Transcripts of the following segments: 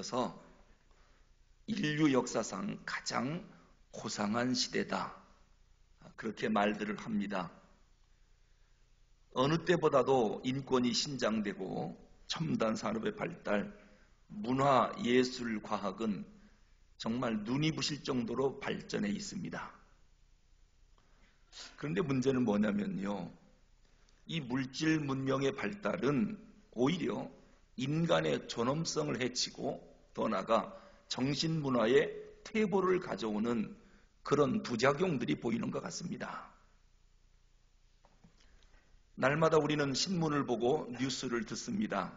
그래서 인류 역사상 가장 고상한 시대다, 그렇게 말들을 합니다. 어느 때보다도 인권이 신장되고 첨단 산업의 발달, 문화, 예술, 과학은 정말 눈이 부실 정도로 발전해 있습니다. 그런데 문제는 뭐냐면요, 이 물질 문명의 발달은 오히려 인간의 존엄성을 해치고 더 나아가 정신문화의 퇴보를 가져오는 그런 부작용들이 보이는 것 같습니다. 날마다 우리는 신문을 보고 뉴스를 듣습니다.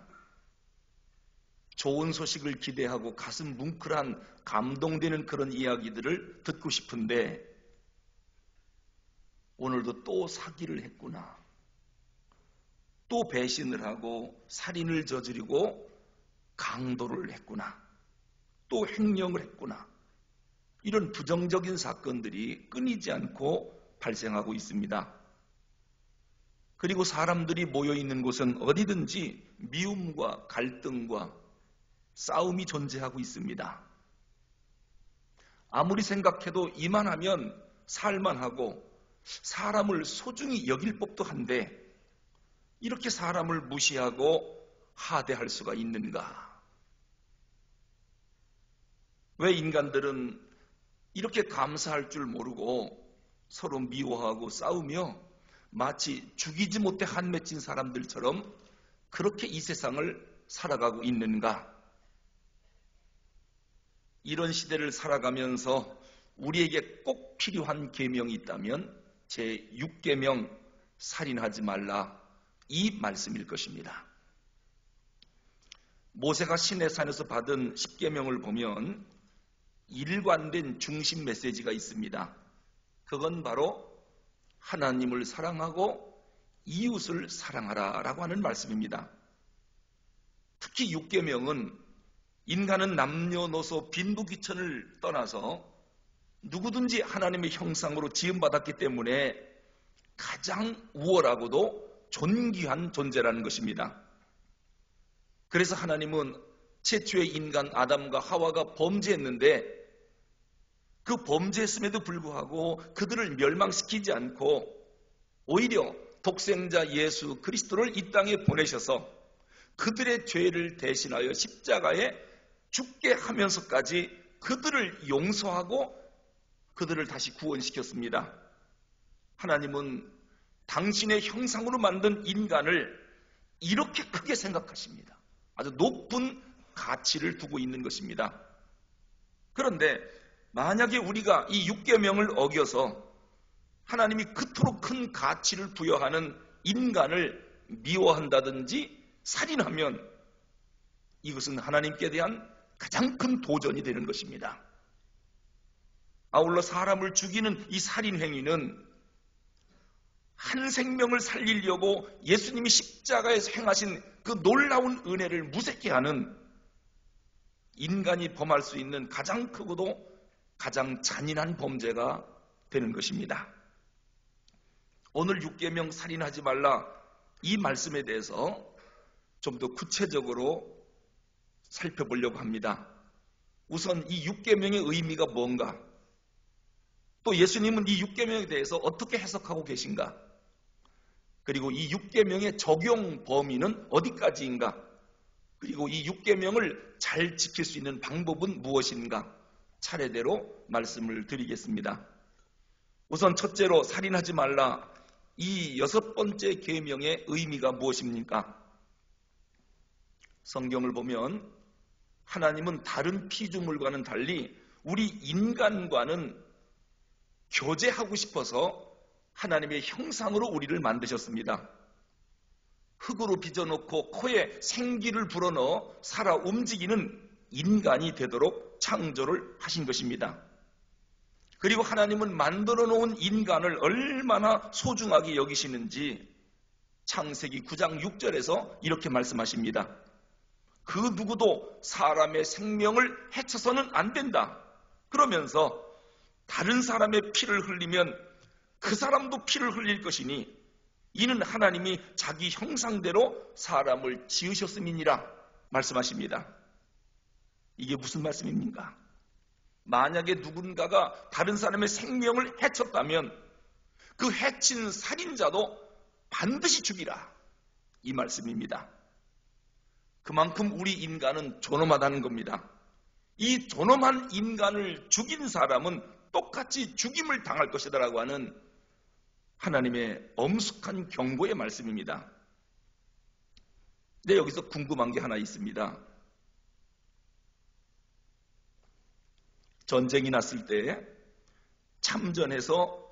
좋은 소식을 기대하고 가슴 뭉클한 감동되는 그런 이야기들을 듣고 싶은데 오늘도 또 사기를 했구나, 또 배신을 하고 살인을 저지르고 강도를 했구나, 또 횡령을 했구나, 이런 부정적인 사건들이 끊이지 않고 발생하고 있습니다. 그리고 사람들이 모여있는 곳은 어디든지 미움과 갈등과 싸움이 존재하고 있습니다. 아무리 생각해도 이만하면 살만하고 사람을 소중히 여길 법도 한데 이렇게 사람을 무시하고 하대할 수가 있는가? 왜 인간들은 이렇게 감사할 줄 모르고 서로 미워하고 싸우며 마치 죽이지 못해 한 맺힌 사람들처럼 그렇게 이 세상을 살아가고 있는가? 이런 시대를 살아가면서 우리에게 꼭 필요한 계명이 있다면 제6계명 살인하지 말라, 이 말씀일 것입니다. 모세가 시내산에서 받은 10계명을 보면 일관된 중심 메시지가 있습니다. 그건 바로 하나님을 사랑하고 이웃을 사랑하라 라고 하는 말씀입니다. 특히 6계명은 인간은 남녀노소 빈부귀천을 떠나서 누구든지 하나님의 형상으로 지음받았기 때문에 가장 우월하고도 존귀한 존재라는 것입니다. 그래서 하나님은 최초의 인간 아담과 하와가 범죄했는데 그 범죄했음에도 불구하고 그들을 멸망시키지 않고 오히려 독생자 예수 그리스도를 이 땅에 보내셔서 그들의 죄를 대신하여 십자가에 죽게 하면서까지 그들을 용서하고 그들을 다시 구원시켰습니다. 하나님은 당신의 형상으로 만든 인간을 이렇게 크게 생각하십니다. 아주 높은 가치를 두고 있는 것입니다. 그런데 만약에 우리가 이 6계명을 어겨서 하나님이 그토록 큰 가치를 부여하는 인간을 미워한다든지 살인하면 이것은 하나님께 대한 가장 큰 도전이 되는 것입니다. 아울러 사람을 죽이는 이 살인 행위는 한 생명을 살리려고 예수님이 십자가에서 행하신 그 놀라운 은혜를 무색해 하는 인간이 범할 수 있는 가장 크고도 가장 잔인한 범죄가 되는 것입니다. 오늘 6계명 살인하지 말라, 이 말씀에 대해서 좀 더 구체적으로 살펴보려고 합니다. 우선 이 6계명의 의미가 뭔가, 또 예수님은 이 6계명에 대해서 어떻게 해석하고 계신가, 그리고 이 6계명의 적용 범위는 어디까지인가, 그리고 이 6계명을 잘 지킬 수 있는 방법은 무엇인가, 차례대로 말씀을 드리겠습니다. 우선 첫째로 살인하지 말라, 이 6번째 계명의 의미가 무엇입니까? 성경을 보면 하나님은 다른 피조물과는 달리 우리 인간과는 교제하고 싶어서 하나님의 형상으로 우리를 만드셨습니다. 흙으로 빚어놓고 코에 생기를 불어넣어 살아 움직이는 인간이 되도록 창조를 하신 것입니다. 그리고 하나님은 만들어 놓은 인간을 얼마나 소중하게 여기시는지 창세기 9장 6절에서 이렇게 말씀하십니다. 그 누구도 사람의 생명을 해쳐서는 안 된다. 그러면서 다른 사람의 피를 흘리면 그 사람도 피를 흘릴 것이니 이는 하나님이 자기 형상대로 사람을 지으셨음이니라 말씀하십니다. 이게 무슨 말씀입니까? 만약에 누군가가 다른 사람의 생명을 해쳤다면 그 해친 살인자도 반드시 죽이라, 이 말씀입니다. 그만큼 우리 인간은 존엄하다는 겁니다. 이 존엄한 인간을 죽인 사람은 똑같이 죽임을 당할 것이다라고 하는 하나님의 엄숙한 경고의 말씀입니다. 근데 여기서 궁금한 게 하나 있습니다. 전쟁이 났을 때 참전해서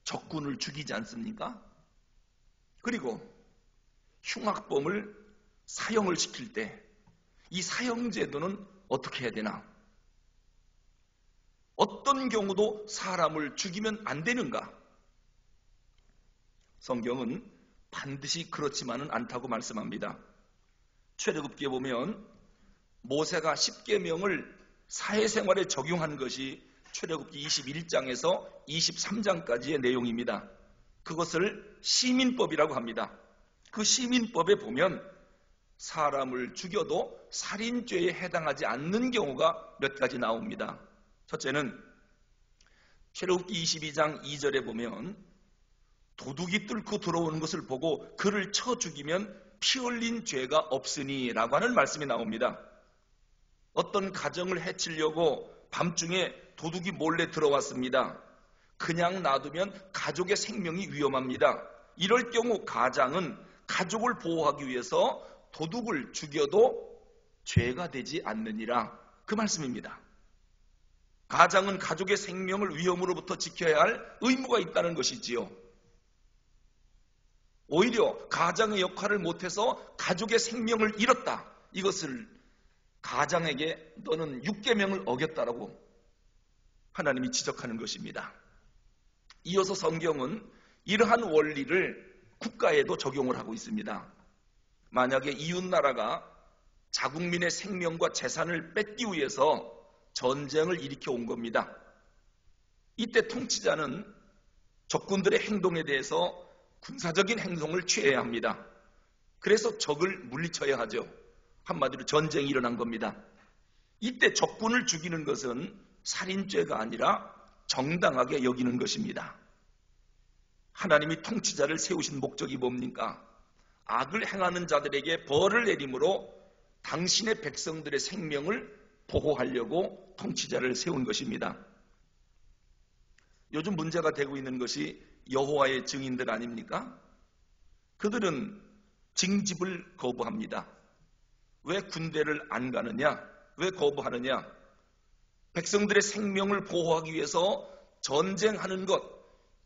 적군을 죽이지 않습니까? 그리고 흉악범을 사형을 시킬 때 이 사형제도는 어떻게 해야 되나? 어떤 경우도 사람을 죽이면 안 되는가? 성경은 반드시 그렇지만은 않다고 말씀합니다. 출애굽기에 보면 모세가 10계명을 사회생활에 적용한 것이 출애굽기 21장에서 23장까지의 내용입니다. 그것을 시민법이라고 합니다. 그 시민법에 보면 사람을 죽여도 살인죄에 해당하지 않는 경우가 몇 가지 나옵니다. 첫째는 출애굽기 22장 2절에 보면 도둑이 뚫고 들어오는 것을 보고 그를 쳐 죽이면 피 흘린 죄가 없으니 라고 하는 말씀이 나옵니다. 어떤 가정을 해치려고 밤중에 도둑이 몰래 들어왔습니다. 그냥 놔두면 가족의 생명이 위험합니다. 이럴 경우 가장은 가족을 보호하기 위해서 도둑을 죽여도 죄가 되지 않느니라, 그 말씀입니다. 가장은 가족의 생명을 위험으로부터 지켜야 할 의무가 있다는 것이지요. 오히려 가장의 역할을 못해서 가족의 생명을 잃었다, 이것을 가장에게 너는 6계명을 어겼다라고 하나님이 지적하는 것입니다. 이어서 성경은 이러한 원리를 국가에도 적용을 하고 있습니다. 만약에 이웃나라가 자국민의 생명과 재산을 뺏기 위해서 전쟁을 일으켜 온 겁니다. 이때 통치자는 적군들의 행동에 대해서 군사적인 행동을 취해야 합니다. 그래서 적을 물리쳐야 하죠. 한마디로 전쟁이 일어난 겁니다. 이때 적군을 죽이는 것은 살인죄가 아니라 정당하게 여기는 것입니다. 하나님이 통치자를 세우신 목적이 뭡니까? 악을 행하는 자들에게 벌을 내림으로 당신의 백성들의 생명을 보호하려고 통치자를 세운 것입니다. 요즘 문제가 되고 있는 것이 여호와의 증인들 아닙니까? 그들은 징집을 거부합니다. 왜 군대를 안 가느냐? 왜 거부하느냐? 백성들의 생명을 보호하기 위해서 전쟁하는 것,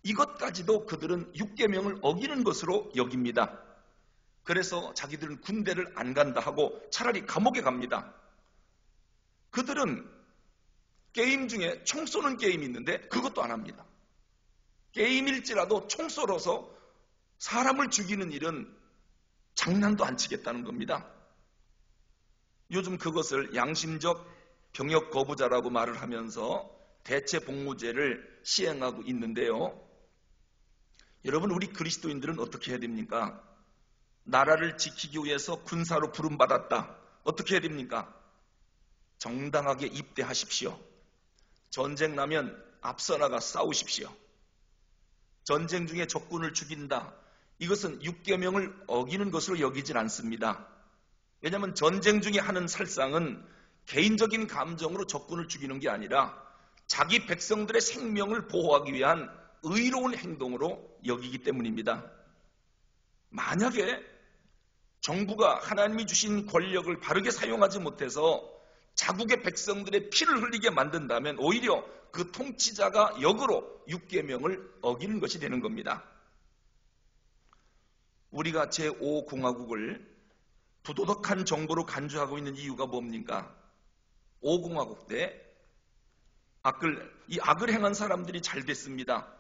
이것까지도 그들은 6계명을 어기는 것으로 여깁니다. 그래서 자기들은 군대를 안 간다 하고 차라리 감옥에 갑니다. 그들은 게임 중에 총 쏘는 게임이 있는데 그것도 안 합니다. 게임일지라도 총 쏘러서 사람을 죽이는 일은 장난도 안 치겠다는 겁니다. 요즘 그것을 양심적 병역 거부자라고 말을 하면서 대체 복무제를 시행하고 있는데요. 여러분, 우리 그리스도인들은 어떻게 해야 됩니까? 나라를 지키기 위해서 군사로 부름받았다. 어떻게 해야 됩니까? 정당하게 입대하십시오. 전쟁 나면 앞서 나가 싸우십시오. 전쟁 중에 적군을 죽인다, 이것은 6계명을 어기는 것으로 여기진 않습니다. 왜냐하면 전쟁 중에 하는 살상은 개인적인 감정으로 적군을 죽이는 게 아니라 자기 백성들의 생명을 보호하기 위한 의로운 행동으로 여기기 때문입니다. 만약에 정부가 하나님이 주신 권력을 바르게 사용하지 못해서 자국의 백성들의 피를 흘리게 만든다면 오히려 그 통치자가 역으로 6계명을 어기는 것이 되는 겁니다. 우리가 제5공화국을 부도덕한 정보로 간주하고 있는 이유가 뭡니까? 5공화국 때 이 악을 행한 사람들이 잘 됐습니다.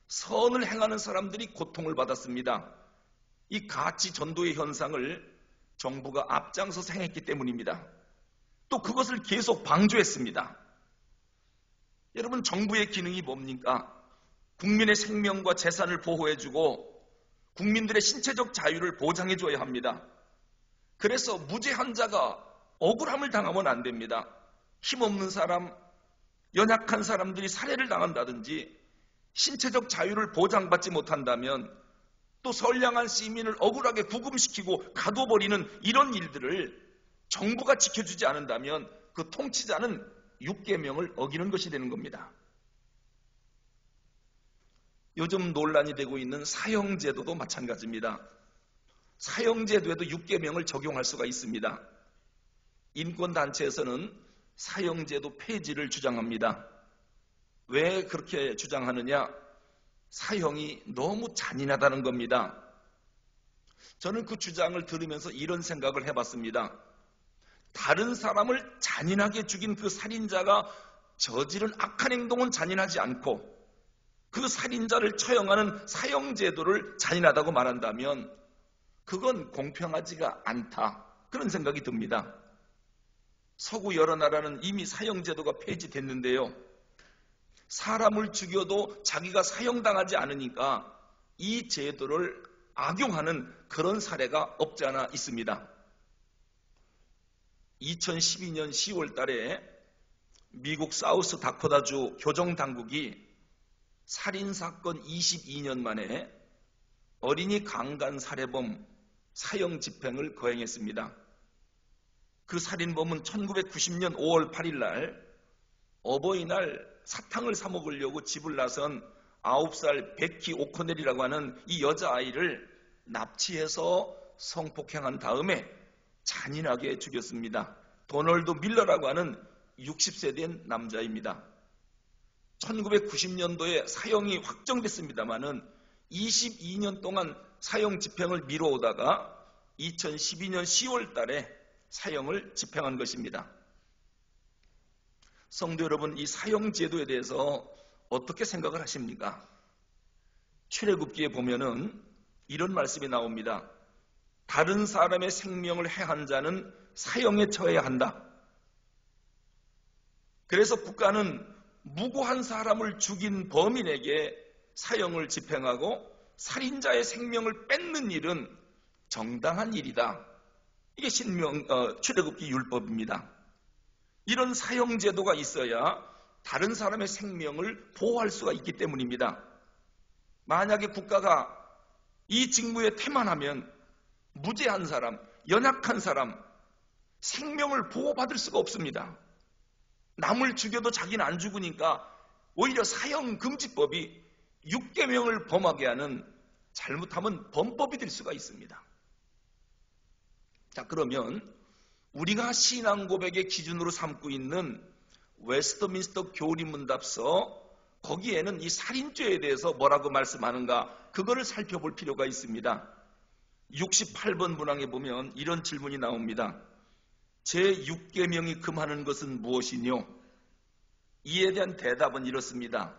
선을 행하는 사람들이 고통을 받았습니다. 이 가치 전도의 현상을 정부가 앞장서서 행했기 때문입니다. 또 그것을 계속 방조했습니다. 여러분, 정부의 기능이 뭡니까? 국민의 생명과 재산을 보호해주고 국민들의 신체적 자유를 보장해줘야 합니다. 그래서 무죄한 자가 억울함을 당하면 안 됩니다. 힘없는 사람, 연약한 사람들이 살해를 당한다든지 신체적 자유를 보장받지 못한다면 또 선량한 시민을 억울하게 구금시키고 가둬버리는 이런 일들을 정부가 지켜주지 않는다면 그 통치자는 6계명을 어기는 것이 되는 겁니다. 요즘 논란이 되고 있는 사형제도도 마찬가지입니다. 사형제도에도 6계명을 적용할 수가 있습니다. 인권단체에서는 사형제도 폐지를 주장합니다. 왜 그렇게 주장하느냐? 사형이 너무 잔인하다는 겁니다. 저는 그 주장을 들으면서 이런 생각을 해봤습니다. 다른 사람을 잔인하게 죽인 그 살인자가 저지른 악한 행동은 잔인하지 않고 그 살인자를 처형하는 사형제도를 잔인하다고 말한다면 그건 공평하지가 않다. 그런 생각이 듭니다. 서구 여러 나라는 이미 사형제도가 폐지됐는데요. 사람을 죽여도 자기가 사형당하지 않으니까 이 제도를 악용하는 그런 사례가 없지 않아 있습니다. 2012년 10월 달에 미국 사우스 다코타주 교정당국이 살인사건 22년 만에 어린이 강간 살해범 사형 집행을 거행했습니다. 그 살인범은 1990년 5월 8일 날 어버이날 사탕을 사 먹으려고 집을 나선 9살 베키 오코넬이라고 하는 이 여자아이를 납치해서 성폭행한 다음에 잔인하게 죽였습니다. 도널드 밀러라고 하는 60세 된 남자입니다. 1990년도에 사형이 확정됐습니다마는 22년 동안 사형 집행을 미뤄오다가 2012년 10월 달에 사형을 집행한 것입니다. 성도 여러분, 이 사형 제도에 대해서 어떻게 생각을 하십니까? 출애굽기에 보면은 이런 말씀이 나옵니다. 다른 사람의 생명을 해한 자는 사형에 처해야 한다. 그래서 국가는 무고한 사람을 죽인 범인에게 사형을 집행하고 살인자의 생명을 뺏는 일은 정당한 일이다. 이게 출애굽기 율법입니다. 이런 사형 제도가 있어야 다른 사람의 생명을 보호할 수가 있기 때문입니다. 만약에 국가가 이 직무에 태만하면 무죄한 사람, 연약한 사람, 생명을 보호받을 수가 없습니다. 남을 죽여도 자기는 안 죽으니까 오히려 사형금지법이 6계명을 범하게 하는 잘못하면 범법이 될 수가 있습니다. 자, 그러면 우리가 신앙 고백의 기준으로 삼고 있는 웨스트민스터 교리문답서 거기에는 이 살인죄에 대해서 뭐라고 말씀하는가 그거를 살펴볼 필요가 있습니다. 68번 문항에 보면 이런 질문이 나옵니다. 제6계명이 금하는 것은 무엇이뇨? 이에 대한 대답은 이렇습니다.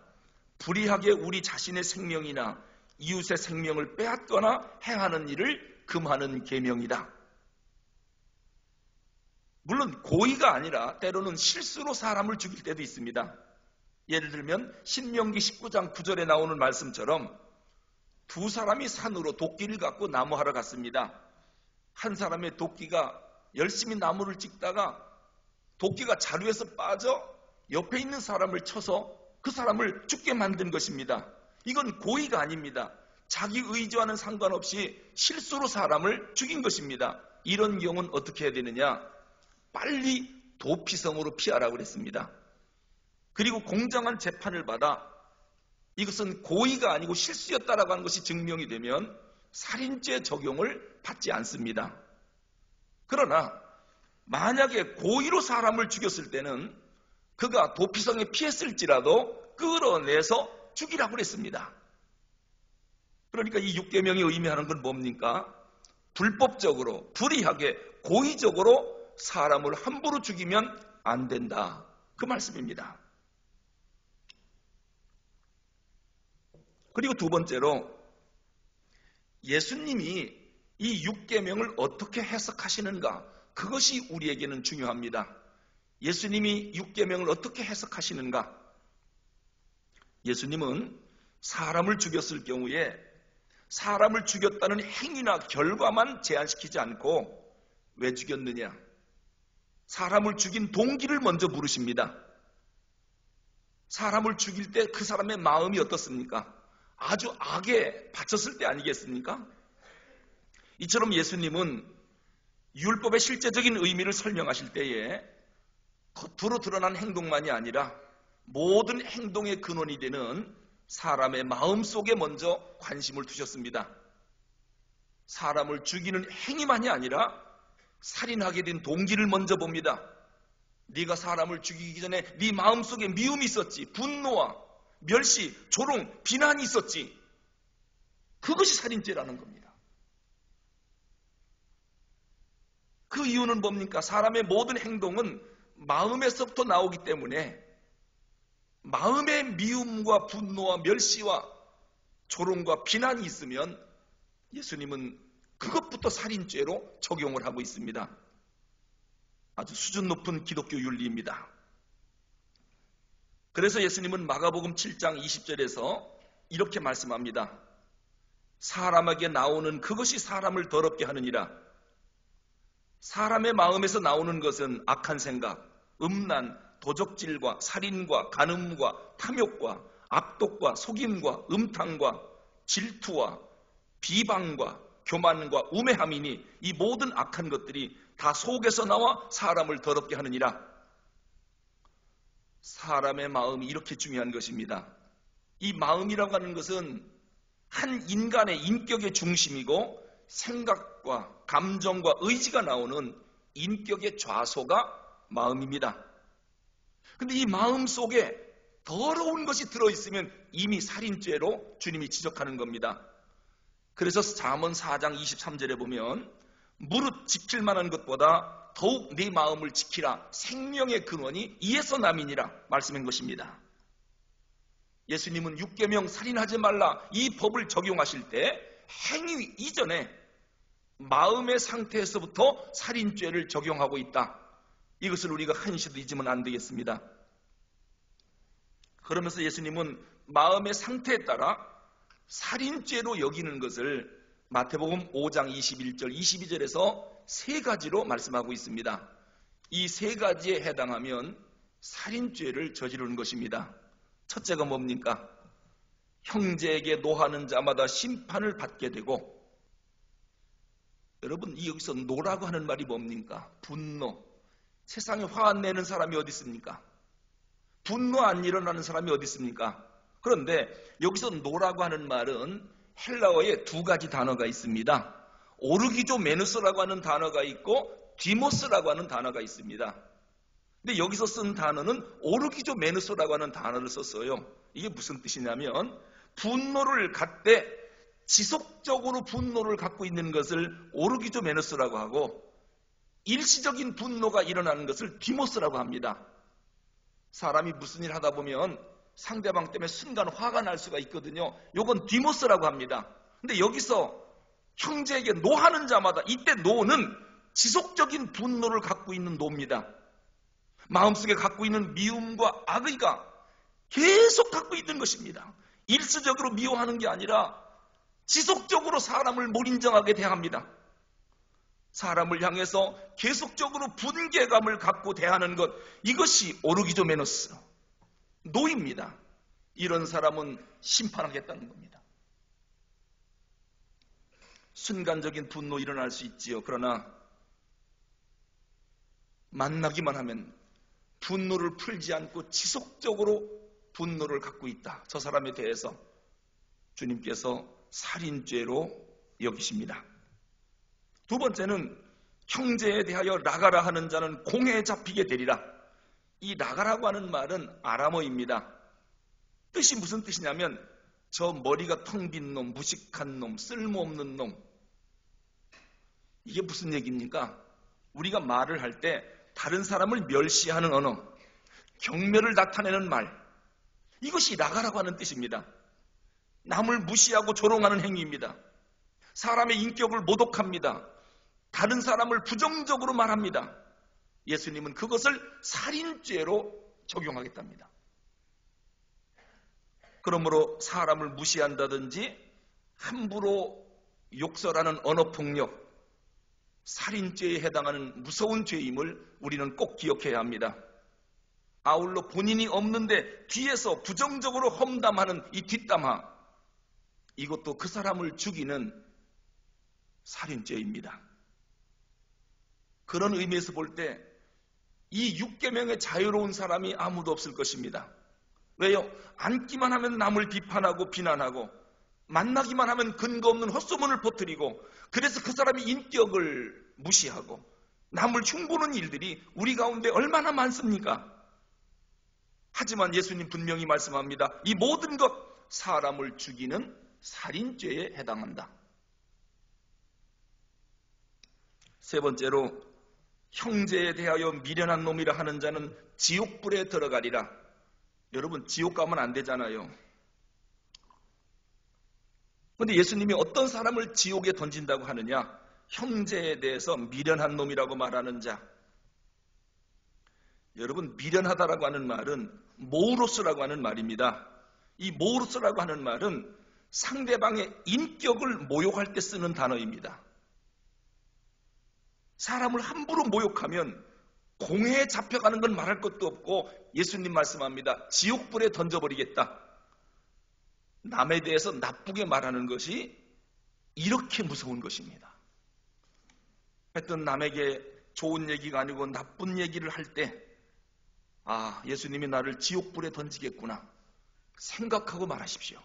불의하게 우리 자신의 생명이나 이웃의 생명을 빼앗거나 행하는 일을 금하는 계명이다. 물론 고의가 아니라 때로는 실수로 사람을 죽일 때도 있습니다. 예를 들면 신명기 19장 9절에 나오는 말씀처럼 두 사람이 산으로 도끼를 갖고 나무하러 갔습니다. 한 사람의 도끼가 열심히 나무를 찍다가 도끼가 자루에서 빠져 옆에 있는 사람을 쳐서 그 사람을 죽게 만든 것입니다. 이건 고의가 아닙니다. 자기 의지와는 상관없이 실수로 사람을 죽인 것입니다. 이런 경우는 어떻게 해야 되느냐? 빨리 도피성으로 피하라고 그랬습니다. 그리고 공정한 재판을 받아 이것은 고의가 아니고 실수였다라고 하는 것이 증명이 되면 살인죄 적용을 받지 않습니다. 그러나 만약에 고의로 사람을 죽였을 때는 그가 도피성에 피했을지라도 끌어내서 죽이라고 그랬습니다. 그러니까 이 6계명이 의미하는 건 뭡니까? 불법적으로, 불의하게, 고의적으로 사람을 함부로 죽이면 안 된다. 그 말씀입니다. 그리고 두 번째로 예수님이 이 6계명을 어떻게 해석하시는가? 그것이 우리에게는 중요합니다. 예수님이 6계명을 어떻게 해석하시는가? 예수님은 사람을 죽였을 경우에 사람을 죽였다는 행위나 결과만 제한시키지 않고 왜 죽였느냐? 사람을 죽인 동기를 먼저 물으십니다. 사람을 죽일 때 그 사람의 마음이 어떻습니까? 아주 악에 바쳤을 때 아니겠습니까? 이처럼 예수님은 율법의 실제적인 의미를 설명하실 때에 겉으로 드러난 행동만이 아니라 모든 행동의 근원이 되는 사람의 마음 속에 먼저 관심을 두셨습니다. 사람을 죽이는 행위만이 아니라 살인하게 된 동기를 먼저 봅니다. 네가 사람을 죽이기 전에 네 마음속에 미움이 있었지, 분노와 멸시, 조롱, 비난이 있었지. 그것이 살인죄라는 겁니다. 그 이유는 뭡니까? 사람의 모든 행동은 마음에서부터 나오기 때문에 마음의 미움과 분노와 멸시와 조롱과 비난이 있으면 예수님은 그것부터 살인죄로 적용을 하고 있습니다. 아주 수준 높은 기독교 윤리입니다. 그래서 예수님은 마가복음 7장 20절에서 이렇게 말씀합니다. 사람에게 나오는 그것이 사람을 더럽게 하느니라. 사람의 마음에서 나오는 것은 악한 생각, 음란, 도적질과 살인과 간음과 탐욕과 압독과 속임과 음탕과 질투와 비방과 교만과 우매함이니 이 모든 악한 것들이 다 속에서 나와 사람을 더럽게 하느니라. 사람의 마음이 이렇게 중요한 것입니다. 이 마음이라고 하는 것은 한 인간의 인격의 중심이고 생각과 감정과 의지가 나오는 인격의 좌소가 마음입니다. 근데 이 마음 속에 더러운 것이 들어있으면 이미 살인죄로 주님이 지적하는 겁니다. 그래서 잠언 4장 23절에 보면 무릇 지킬 만한 것보다 더욱 네 마음을 지키라. 생명의 근원이 이에서 남이니라 말씀한 것입니다. 예수님은 육계명 살인하지 말라 이 법을 적용하실 때 행위 이전에 마음의 상태에서부터 살인죄를 적용하고 있다. 이것을 우리가 한시도 잊으면 안 되겠습니다. 그러면서 예수님은 마음의 상태에 따라 살인죄로 여기는 것을 마태복음 5장 21절 22절에서 세 가지로 말씀하고 있습니다. 이 세 가지에 해당하면 살인죄를 저지르는 것입니다. 첫째가 뭡니까? 형제에게 노하는 자마다 심판을 받게 되고, 여러분 여기서 노라고 하는 말이 뭡니까? 분노. 세상에 화 안 내는 사람이 어디 있습니까? 분노 안 일어나는 사람이 어디 있습니까? 그런데 여기서 노라고 하는 말은 헬라어에 두 가지 단어가 있습니다. 오르기조메누스라고 하는 단어가 있고 디모스라고 하는 단어가 있습니다. 근데 여기서 쓴 단어는 오르기조메누스라고 하는 단어를 썼어요. 이게 무슨 뜻이냐면 분노를 갖되 지속적으로 분노를 갖고 있는 것을 오르기조메누스라고 하고 일시적인 분노가 일어나는 것을 디모스라고 합니다. 사람이 무슨 일 하다 보면 상대방 때문에 순간 화가 날 수가 있거든요. 요건 디모스라고 합니다. 근데 여기서 형제에게 노하는 자마다 이때 노는 지속적인 분노를 갖고 있는 노입니다. 마음속에 갖고 있는 미움과 악의가 계속 갖고 있는 것입니다. 일시적으로 미워하는 게 아니라 지속적으로 사람을 몰인정하게 대합니다. 사람을 향해서 계속적으로 분개감을 갖고 대하는 것, 이것이 오르기조메노스, 노입니다. 이런 사람은 심판하겠다는 겁니다. 순간적인 분노 일어날 수 있지요. 그러나 만나기만 하면 분노를 풀지 않고 지속적으로 분노를 갖고 있다. 저 사람에 대해서 주님께서 살인죄로 여기십니다. 두 번째는 형제에 대하여 나가라 하는 자는 공회에 잡히게 되리라. 이 나가라고 하는 말은 아람어입니다. 뜻이 무슨 뜻이냐면 저 머리가 텅 빈 놈, 무식한 놈, 쓸모없는 놈. 이게 무슨 얘기입니까? 우리가 말을 할 때 다른 사람을 멸시하는 언어, 경멸을 나타내는 말, 이것이 나가라고 하는 뜻입니다. 남을 무시하고 조롱하는 행위입니다. 사람의 인격을 모독합니다. 다른 사람을 부정적으로 말합니다. 예수님은 그것을 살인죄로 적용하겠답니다. 그러므로 사람을 무시한다든지 함부로 욕설하는 언어폭력, 살인죄에 해당하는 무서운 죄임을 우리는 꼭 기억해야 합니다. 아울러 본인이 없는데 뒤에서 부정적으로 험담하는 이 뒷담화, 이것도 그 사람을 죽이는 살인죄입니다. 그런 의미에서 볼 때 이 6계명의 자유로운 사람이 아무도 없을 것입니다. 왜요? 앉기만 하면 남을 비판하고 비난하고, 만나기만 하면 근거 없는 헛소문을 퍼뜨리고, 그래서 그 사람의 인격을 무시하고 남을 흉보는 일들이 우리 가운데 얼마나 많습니까? 하지만 예수님 분명히 말씀합니다. 이 모든 것 사람을 죽이는 살인죄에 해당한다. 세 번째로, 형제에 대하여 미련한 놈이라 하는 자는 지옥불에 들어가리라. 여러분, 지옥 가면 안 되잖아요. 그런데 예수님이 어떤 사람을 지옥에 던진다고 하느냐? 형제에 대해서 미련한 놈이라고 말하는 자. 여러분, 미련하다라고 하는 말은 모우로스라고 하는 말입니다. 이 모우로스라고 하는 말은 상대방의 인격을 모욕할 때 쓰는 단어입니다. 사람을 함부로 모욕하면 공회에 잡혀가는 건 말할 것도 없고, 예수님 말씀합니다. 지옥불에 던져버리겠다. 남에 대해서 나쁘게 말하는 것이 이렇게 무서운 것입니다. 하여튼 남에게 좋은 얘기가 아니고 나쁜 얘기를 할 때, 아, 예수님이 나를 지옥불에 던지겠구나 생각하고 말하십시오.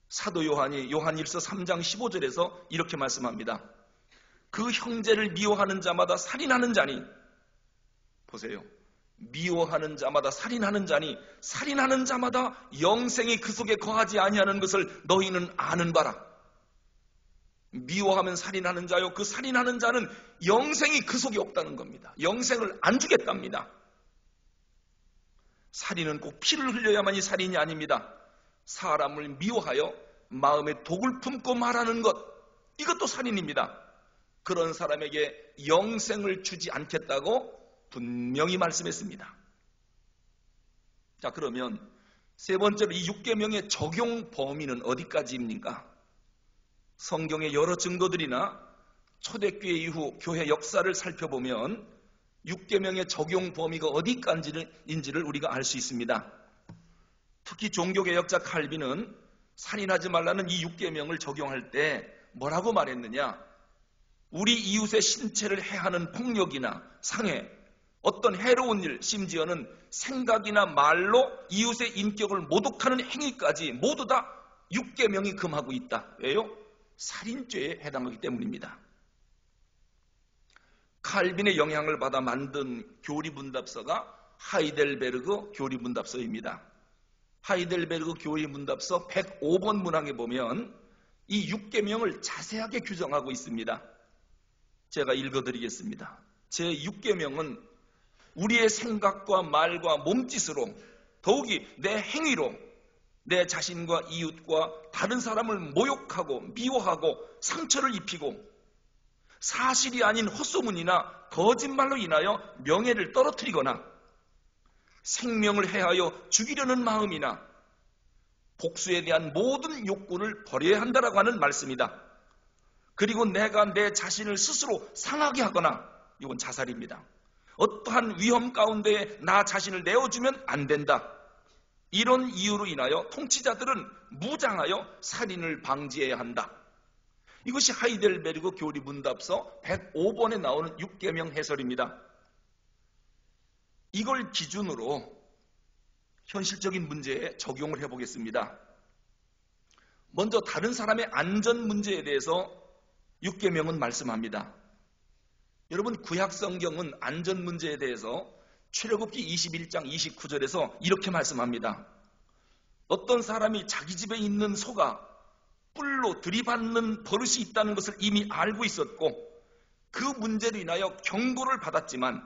사도 요한이 요한일서 3장 15절에서 이렇게 말씀합니다. 그 형제를 미워하는 자마다 살인하는 자니, 보세요. 미워하는 자마다 살인하는 자니 살인하는 자마다 영생이 그 속에 거하지 아니하는 것을 너희는 아는 바라. 미워하면 살인하는 자요, 그 살인하는 자는 영생이 그 속에 없다는 겁니다. 영생을 안 주겠답니다. 살인은 꼭 피를 흘려야만이 살인이 아닙니다. 사람을 미워하여 마음에 독을 품고 말하는 것, 이것도 살인입니다. 그런 사람에게 영생을 주지 않겠다고 분명히 말씀했습니다. 자, 그러면 세 번째로 이 6계명의 적용 범위는 어디까지입니까? 성경의 여러 증거들이나 초대교회 이후 교회 역사를 살펴보면 6계명의 적용 범위가 어디까지인지를 우리가 알 수 있습니다. 특히 종교개혁자 칼빈은 살인하지 말라는 이 6계명을 적용할 때 뭐라고 말했느냐? 우리 이웃의 신체를 해하는 폭력이나 상해, 어떤 해로운 일, 심지어는 생각이나 말로 이웃의 인격을 모독하는 행위까지 모두 다 6계명이 금하고 있다. 왜요? 살인죄에 해당하기 때문입니다. 칼빈의 영향을 받아 만든 교리문답서가 하이델베르그 교리문답서입니다. 하이델베르그 교리문답서 105번 문항에 보면 이 6계명을 자세하게 규정하고 있습니다. 제가 읽어드리겠습니다. 제6계명은 우리의 생각과 말과 몸짓으로, 더욱이 내 행위로 내 자신과 이웃과 다른 사람을 모욕하고 미워하고 상처를 입히고 사실이 아닌 헛소문이나 거짓말로 인하여 명예를 떨어뜨리거나 생명을 해하여 죽이려는 마음이나 복수에 대한 모든 욕구를 버려야 한다라고 하는 말씀이다. 그리고 내가 내 자신을 스스로 상하게 하거나, 이건 자살입니다. 어떠한 위험 가운데 나 자신을 내어주면 안 된다. 이런 이유로 인하여 통치자들은 무장하여 살인을 방지해야 한다. 이것이 하이델베르그 교리문답서 105번에 나오는 6계명 해설입니다. 이걸 기준으로 현실적인 문제에 적용을 해보겠습니다. 먼저 다른 사람의 안전 문제에 대해서 6계명은 말씀합니다. 여러분, 구약성경은 안전 문제에 대해서 출애굽기 21장 29절에서 이렇게 말씀합니다. 어떤 사람이 자기 집에 있는 소가 뿔로 들이받는 버릇이 있다는 것을 이미 알고 있었고 그 문제로 인하여 경고를 받았지만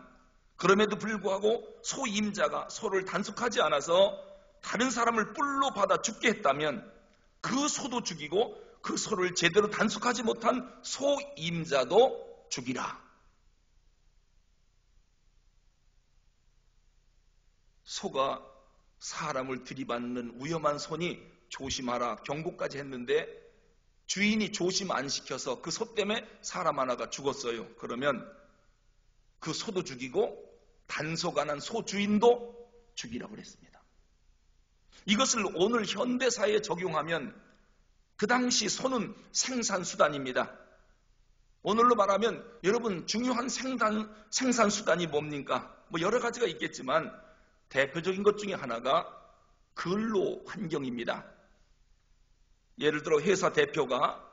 그럼에도 불구하고 소 임자가 소를 단속하지 않아서 다른 사람을 뿔로 받아 죽게 했다면 그 소도 죽이고 그 소를 제대로 단속하지 못한 소 임자도 죽이라. 소가 사람을 들이받는 위험한 손이 조심하라 경고까지 했는데 주인이 조심 안 시켜서 그 소 때문에 사람 하나가 죽었어요. 그러면 그 소도 죽이고 단소가 난 소 주인도 죽이라고 그랬습니다. 이것을 오늘 현대사회에 적용하면 그 당시 소는 생산수단입니다. 오늘로 말하면 여러분 중요한 생산수단이 뭡니까? 뭐 여러 가지가 있겠지만 대표적인 것 중에 하나가 근로 환경입니다. 예를 들어 회사 대표가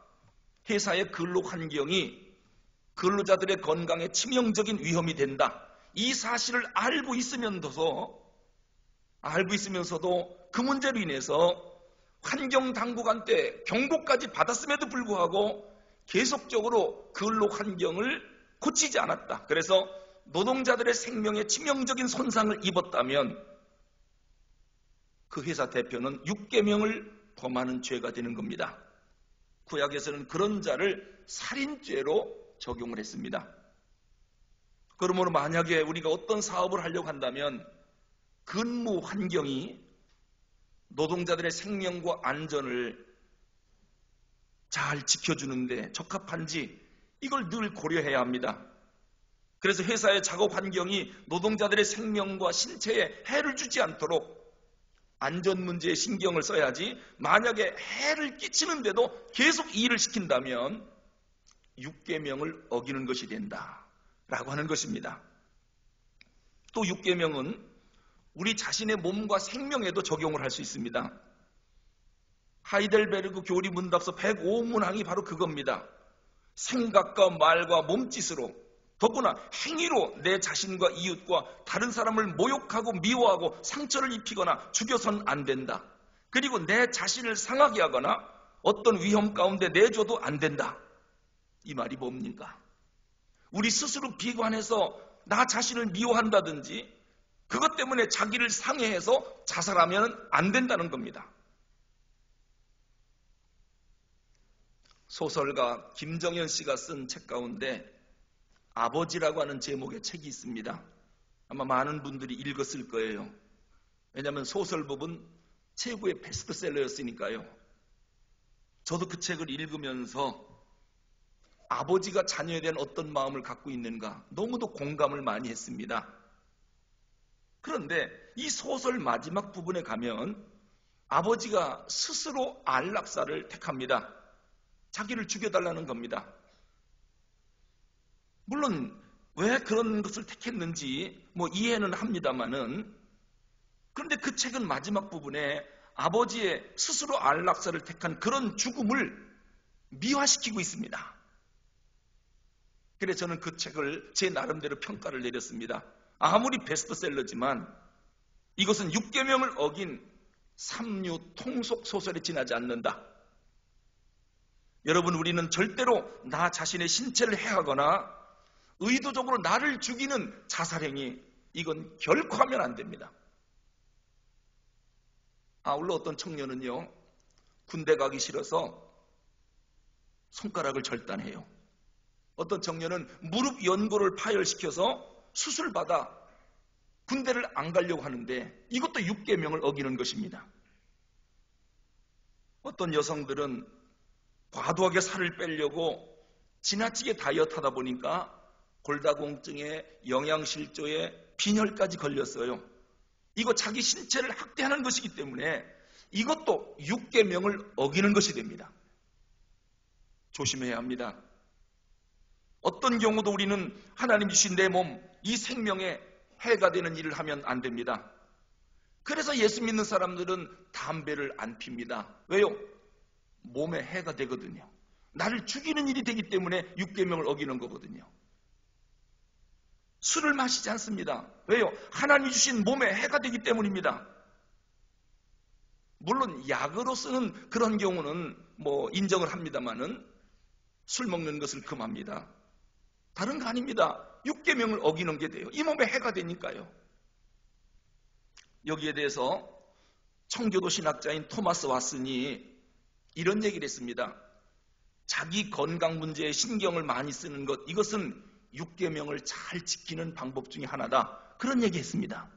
회사의 근로 환경이 근로자들의 건강에 치명적인 위험이 된다. 이 사실을 알고 있으면서도 그 문제로 인해서 환경당국한테 경고까지 받았음에도 불구하고 계속적으로 근로 환경을 고치지 않았다. 그래서 노동자들의 생명에 치명적인 손상을 입었다면 그 회사 대표는 6계명을 범하는 죄가 되는 겁니다. 구약에서는 그런 자를 살인죄로 적용을 했습니다. 그러므로 만약에 우리가 어떤 사업을 하려고 한다면 근무 환경이 노동자들의 생명과 안전을 잘 지켜주는데 적합한지 이걸 늘 고려해야 합니다. 그래서 회사의 작업 환경이 노동자들의 생명과 신체에 해를 주지 않도록 안전 문제에 신경을 써야지, 만약에 해를 끼치는데도 계속 이 일을 시킨다면 6계명을 어기는 것이 된다라고 하는 것입니다. 또 6계명은 우리 자신의 몸과 생명에도 적용을 할 수 있습니다. 하이델베르그 교리 문답서 105문항이 바로 그겁니다. 생각과 말과 몸짓으로, 더구나 행위로 내 자신과 이웃과 다른 사람을 모욕하고 미워하고 상처를 입히거나 죽여선 안 된다. 그리고 내 자신을 상하게 하거나 어떤 위험 가운데 내줘도 안 된다. 이 말이 뭡니까? 우리 스스로 비관해서 나 자신을 미워한다든지 그것 때문에 자기를 상해해서 자살하면 안 된다는 겁니다. 소설가 김정현 씨가 쓴 책 가운데 아버지라고 하는 제목의 책이 있습니다. 아마 많은 분들이 읽었을 거예요. 왜냐하면 소설법은 최고의 베스트셀러였으니까요. 저도 그 책을 읽으면서 아버지가 자녀에 대한 어떤 마음을 갖고 있는가 너무도 공감을 많이 했습니다. 그런데 이 소설 마지막 부분에 가면 아버지가 스스로 안락사를 택합니다. 자기를 죽여달라는 겁니다. 물론 왜 그런 것을 택했는지 이해는 합니다만은, 그런데 그 책은 마지막 부분에 아버지의 스스로 안락사를 택한 그런 죽음을 미화시키고 있습니다. 그래서 저는 그 책을 제 나름대로 평가를 내렸습니다. 아무리 베스트셀러지만 이것은 6계명을 어긴 삼류 통속 소설에 지나지 않는다. 여러분, 우리는 절대로 나 자신의 신체를 해하거나 의도적으로 나를 죽이는 자살행위, 이건 결코 하면 안 됩니다. 아울러 어떤 청년은요, 군대 가기 싫어서 손가락을 절단해요. 어떤 청년은 무릎 연골을 파열시켜서 수술받아 군대를 안 가려고 하는데 이것도 6계명을 어기는 것입니다. 어떤 여성들은 과도하게 살을 빼려고 지나치게 다이어트 하다 보니까 골다공증에 영양실조에 빈혈까지 걸렸어요. 이거 자기 신체를 학대하는 것이기 때문에 이것도 6계명을 어기는 것이 됩니다. 조심해야 합니다. 어떤 경우도 우리는 하나님 주신 내 몸, 이 생명에 해가 되는 일을 하면 안 됩니다. 그래서 예수 믿는 사람들은 담배를 안 핍니다. 왜요? 몸에 해가 되거든요. 나를 죽이는 일이 되기 때문에 6계명을 어기는 거거든요. 술을 마시지 않습니다. 왜요? 하나님이 주신 몸에 해가 되기 때문입니다. 물론 약으로 쓰는 그런 경우는 인정을 합니다만은 술 먹는 것을 금합니다. 다른 거 아닙니다. 6계명을 어기는 게 돼요. 이 몸에 해가 되니까요. 여기에 대해서 청교도 신학자인 토마스 왓슨이 이런 얘기를 했습니다. 자기 건강 문제에 신경을 많이 쓰는 것, 이것은 6계명을 잘 지키는 방법 중에 하나다. 그런 얘기했습니다.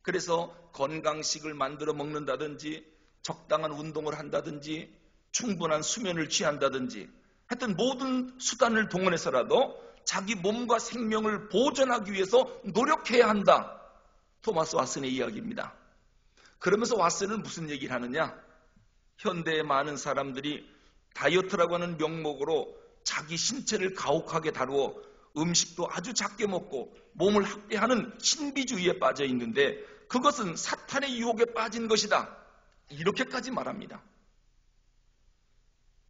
그래서 건강식을 만들어 먹는다든지 적당한 운동을 한다든지 충분한 수면을 취한다든지 하여튼 모든 수단을 동원해서라도 자기 몸과 생명을 보존하기 위해서 노력해야 한다. 토마스 왓슨의 이야기입니다. 그러면서 왓슨은 무슨 얘기를 하느냐? 현대의 많은 사람들이 다이어트라고 하는 명목으로 자기 신체를 가혹하게 다루어 음식도 아주 작게 먹고 몸을 학대하는 신비주의에 빠져 있는데 그것은 사탄의 유혹에 빠진 것이다. 이렇게까지 말합니다.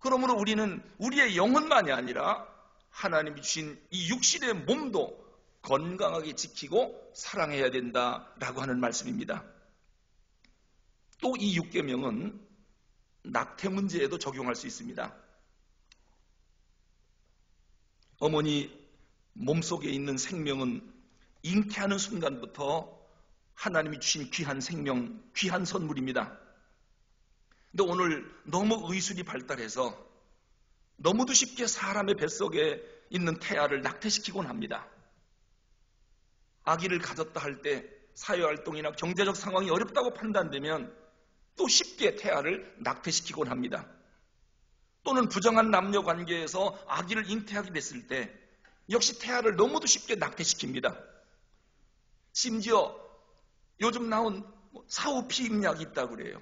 그러므로 우리는 우리의 영혼만이 아니라 하나님이 주신 이 육신의 몸도 건강하게 지키고 사랑해야 된다라고 하는 말씀입니다. 또 이 6계명은 낙태 문제에도 적용할 수 있습니다. 어머니 몸속에 있는 생명은 잉태하는 순간부터 하나님이 주신 귀한 생명, 귀한 선물입니다. 근데 오늘 너무 의술이 발달해서 너무도 쉽게 사람의 뱃속에 있는 태아를 낙태시키곤 합니다. 아기를 가졌다 할 때 사회활동이나 경제적 상황이 어렵다고 판단되면 또 쉽게 태아를 낙태시키곤 합니다. 또는 부정한 남녀 관계에서 아기를 잉태하게 됐을 때 역시 태아를 너무도 쉽게 낙태시킵니다. 심지어 요즘 나온 사후 피임약이 있다고 그래요.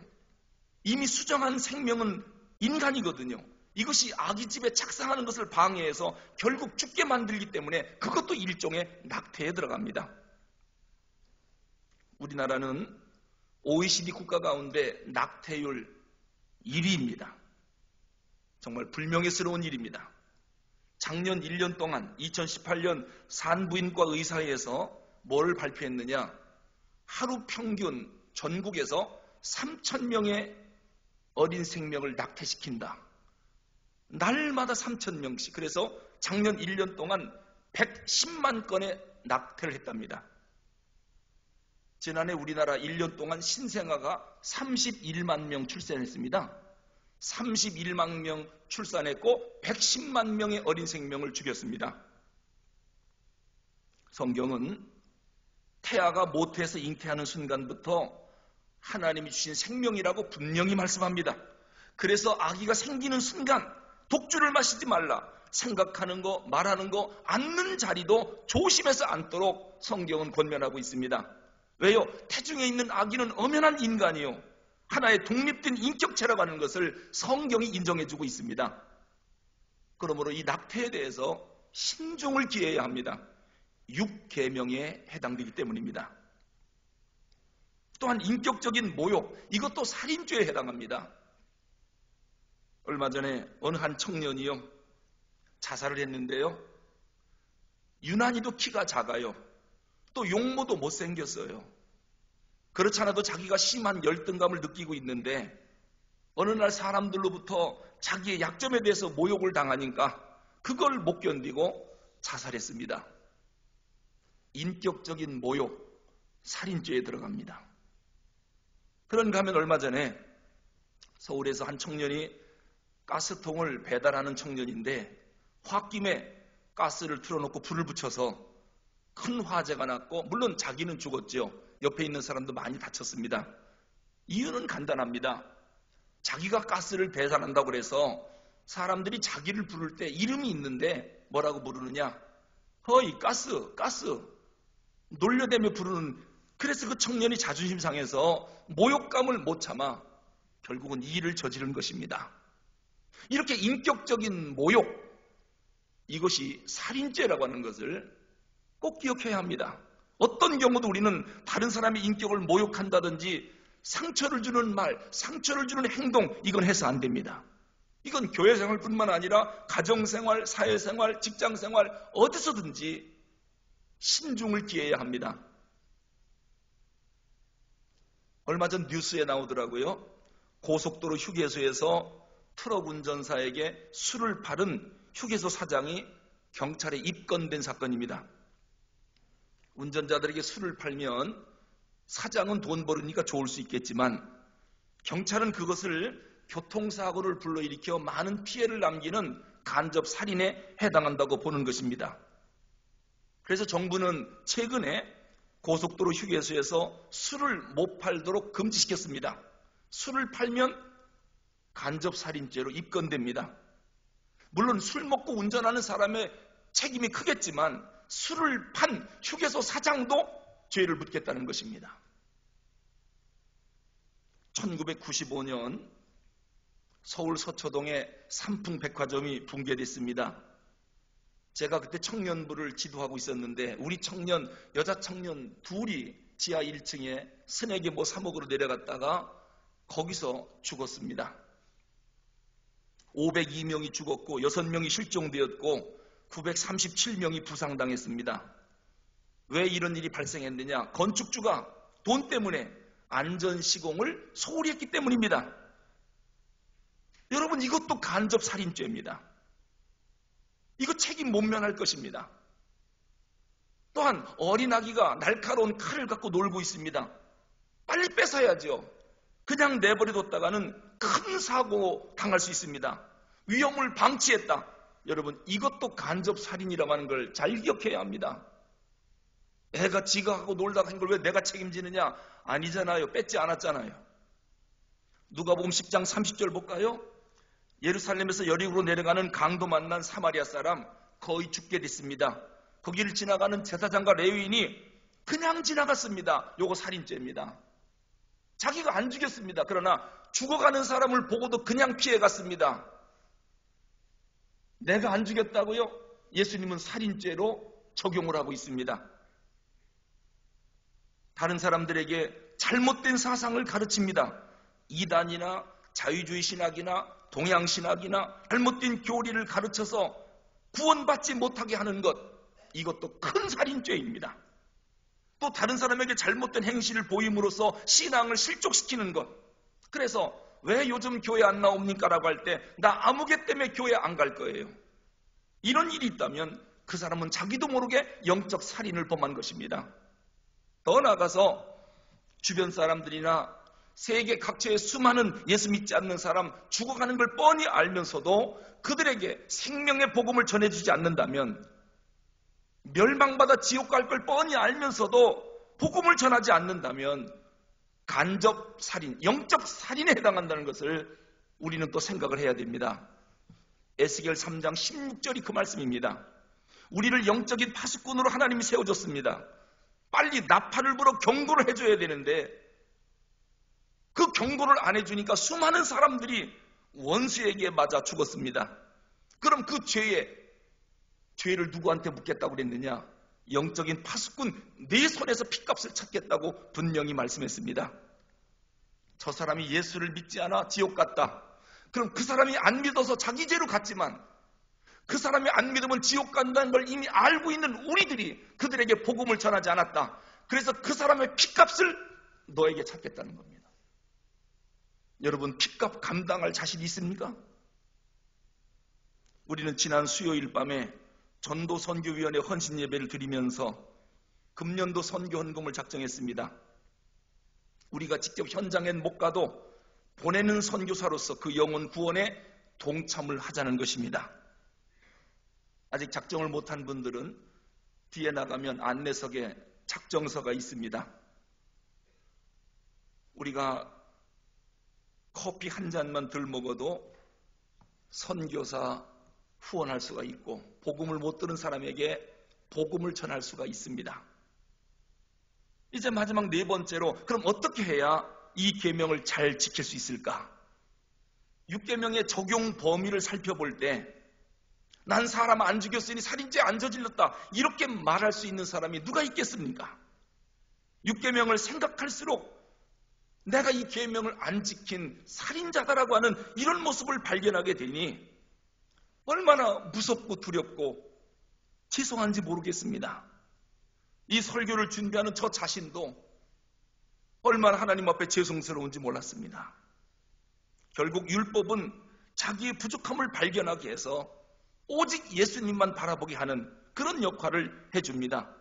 이미 수정한 생명은 인간이거든요. 이것이 아기 집에 착상하는 것을 방해해서 결국 죽게 만들기 때문에 그것도 일종의 낙태에 들어갑니다. 우리나라는 OECD 국가 가운데 낙태율 1위입니다. 정말 불명예스러운 일입니다. 작년 1년 동안 2018년 산부인과 의사회에서 뭘 발표했느냐? 하루 평균 전국에서 3,000명의 어린 생명을 낙태시킨다. 날마다 3,000명씩. 그래서 작년 1년 동안 110만 건의 낙태를 했답니다. 지난해 우리나라 1년 동안 신생아가 31만 명 출산했습니다. 31만 명 출산했고 110만 명의 어린 생명을 죽였습니다. 성경은 태아가 모태에서 잉태하는 순간부터 하나님이 주신 생명이라고 분명히 말씀합니다. 그래서 아기가 생기는 순간 독주를 마시지 말라. 생각하는 거, 말하는 거, 앉는 자리도 조심해서 앉도록 성경은 권면하고 있습니다. 왜요? 태중에 있는 아기는 엄연한 인간이요. 하나의 독립된 인격체라고 하는 것을 성경이 인정해주고 있습니다. 그러므로 이 낙태에 대해서 신중을 기해야 합니다. 6계명에 해당되기 때문입니다. 또한 인격적인 모욕, 이것도 살인죄에 해당합니다. 얼마 전에 어느 한 청년이요, 자살을 했는데요. 유난히도 키가 작아요. 또 용모도 못생겼어요. 그렇지 않아도 자기가 심한 열등감을 느끼고 있는데 어느 날 사람들로부터 자기의 약점에 대해서 모욕을 당하니까 그걸 못 견디고 자살했습니다. 인격적인 모욕, 살인죄에 들어갑니다. 그런가 하면 얼마 전에 서울에서 한 청년이 가스통을 배달하는 청년인데 홧김에 가스를 틀어놓고 불을 붙여서 큰 화재가 났고 물론 자기는 죽었죠. 옆에 있는 사람도 많이 다쳤습니다. 이유는 간단합니다. 자기가 가스를 배달한다고 해서 사람들이 자기를 부를 때 이름이 있는데 뭐라고 부르느냐? 허이 가스 놀려대며 부르는. 그래서 그 청년이 자존심 상해서 모욕감을 못 참아 결국은 이 일을 저지른 것입니다. 이렇게 인격적인 모욕, 이것이 살인죄라고 하는 것을 꼭 기억해야 합니다. 어떤 경우도 우리는 다른 사람의 인격을 모욕한다든지 상처를 주는 말, 상처를 주는 행동, 이건 해서 안 됩니다. 이건 교회생활뿐만 아니라 가정생활, 사회생활, 직장생활 어디서든지 신중을 기해야 합니다. 얼마 전 뉴스에 나오더라고요. 고속도로 휴게소에서 트럭 운전사에게 술을 팔은 휴게소 사장이 경찰에 입건된 사건입니다. 운전자들에게 술을 팔면 사장은 돈 벌으니까 좋을 수 있겠지만 경찰은 그것을 교통사고를 불러일으켜 많은 피해를 남기는 간접 살인에 해당한다고 보는 것입니다. 그래서 정부는 최근에 고속도로 휴게소에서 술을 못 팔도록 금지시켰습니다. 술을 팔면 간접살인죄로 입건됩니다. 물론 술 먹고 운전하는 사람의 책임이 크겠지만 술을 판 휴게소 사장도 죄를 묻겠다는 것입니다. 1995년 서울 서초동에 삼풍백화점이 붕괴됐습니다. 제가 그때 청년부를 지도하고 있었는데 우리 청년, 여자 청년 둘이 지하 1층에 스낵에 뭐 사 먹으러 내려갔다가 거기서 죽었습니다. 502명이 죽었고 6명이 실종되었고 937명이 부상당했습니다. 왜 이런 일이 발생했느냐? 건축주가 돈 때문에 안전시공을 소홀히 했기 때문입니다. 여러분, 이것도 간접살인죄입니다. 이거 책임 못 면할 것입니다. 또한 어린아기가 날카로운 칼을 갖고 놀고 있습니다. 빨리 뺏어야죠. 그냥 내버려뒀다가는 큰 사고 당할 수 있습니다. 위험을 방치했다. 여러분, 이것도 간접살인이라고 하는 걸 잘 기억해야 합니다. 애가 지가 하고 놀다가 한 걸 왜 내가 책임지느냐? 아니잖아요. 뺏지 않았잖아요. 누가복음 10장 30절 볼까요? 예루살렘에서 여리고로 내려가는 강도 만난 사마리아 사람 거의 죽게 됐습니다. 거기를 지나가는 제사장과 레위인이 그냥 지나갔습니다. 요거 살인죄입니다. 자기가 안 죽였습니다. 그러나 죽어가는 사람을 보고도 그냥 피해갔습니다. 내가 안 죽였다고요? 예수님은 살인죄로 적용을 하고 있습니다. 다른 사람들에게 잘못된 사상을 가르칩니다. 이단이나 자유주의 신학이나 동양 신학이나 잘못된 교리를 가르쳐서 구원받지 못하게 하는 것, 이것도 큰 살인죄입니다. 또 다른 사람에게 잘못된 행실을 보임으로써 신앙을 실족시키는 것. 그래서 왜 요즘 교회 안 나옵니까? 라고 할 때 나 아무개 때문에 교회 안 갈 거예요. 이런 일이 있다면 그 사람은 자기도 모르게 영적 살인을 범한 것입니다. 더 나아가서 주변 사람들이나 세계 각처의 수많은 예수 믿지 않는 사람 죽어가는 걸 뻔히 알면서도 그들에게 생명의 복음을 전해주지 않는다면, 멸망받아 지옥 갈 걸 뻔히 알면서도 복음을 전하지 않는다면 간접 살인, 영적 살인에 해당한다는 것을 우리는 또 생각을 해야 됩니다. 에스겔 3장 16절이 그 말씀입니다. 우리를 영적인 파수꾼으로 하나님이 세워줬습니다. 빨리 나팔을 불어 경고를 해줘야 되는데 그 경고를 안 해주니까 수많은 사람들이 원수에게 맞아 죽었습니다. 그럼 그 죄를 누구한테 묻겠다고 그랬느냐? 영적인 파수꾼 네 손에서 핏값을 찾겠다고 분명히 말씀했습니다. 저 사람이 예수를 믿지 않아 지옥 갔다. 그럼 그 사람이 안 믿어서 자기 죄로 갔지만 그 사람이 안 믿으면 지옥 간다는 걸 이미 알고 있는 우리들이 그들에게 복음을 전하지 않았다. 그래서 그 사람의 핏값을 너에게 찾겠다는 겁니다. 여러분, 핏값 감당할 자신이 있습니까? 우리는 지난 수요일 밤에 전도 선교위원회 헌신 예배를 드리면서 금년도 선교 헌금을 작정했습니다. 우리가 직접 현장엔 못 가도 보내는 선교사로서 그 영혼 구원에 동참을 하자는 것입니다. 아직 작정을 못한 분들은 뒤에 나가면 안내석에 작정서가 있습니다. 우리가 커피 한 잔만 덜 먹어도 선교사 후원할 수가 있고 복음을 못 들은 사람에게 복음을 전할 수가 있습니다. 이제 마지막 네 번째로, 그럼 어떻게 해야 이 계명을 잘 지킬 수 있을까? 6계명의 적용 범위를 살펴볼 때 난 사람 안 죽였으니 살인죄 안 저질렀다, 이렇게 말할 수 있는 사람이 누가 있겠습니까? 6계명을 생각할수록 내가 이 계명을 안 지킨 살인자다라고 하는 이런 모습을 발견하게 되니 얼마나 무섭고 두렵고 죄송한지 모르겠습니다. 이 설교를 준비하는 저 자신도 얼마나 하나님 앞에 죄송스러운지 몰랐습니다. 결국 율법은 자기의 부족함을 발견하게 해서 오직 예수님만 바라보게 하는 그런 역할을 해줍니다.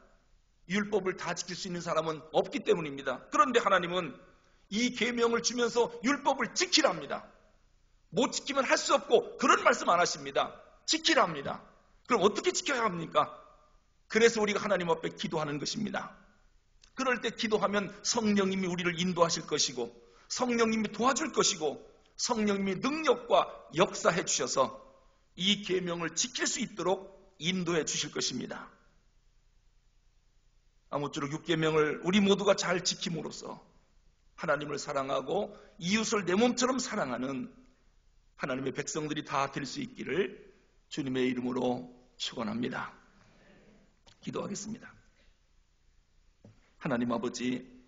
율법을 다 지킬 수 있는 사람은 없기 때문입니다. 그런데 하나님은 이 계명을 주면서 율법을 지키랍니다. 못 지키면 할 수 없고 그런 말씀 안 하십니다. 지키랍니다. 그럼 어떻게 지켜야 합니까? 그래서 우리가 하나님 앞에 기도하는 것입니다. 그럴 때 기도하면 성령님이 우리를 인도하실 것이고 성령님이 도와줄 것이고 성령님이 능력과 역사해 주셔서 이 계명을 지킬 수 있도록 인도해 주실 것입니다. 아무쪼록 6계명을 우리 모두가 잘 지킴으로써 하나님을 사랑하고 이웃을 내 몸처럼 사랑하는 하나님의 백성들이 다 될 수 있기를 주님의 이름으로 축원합니다. 기도하겠습니다. 하나님 아버지,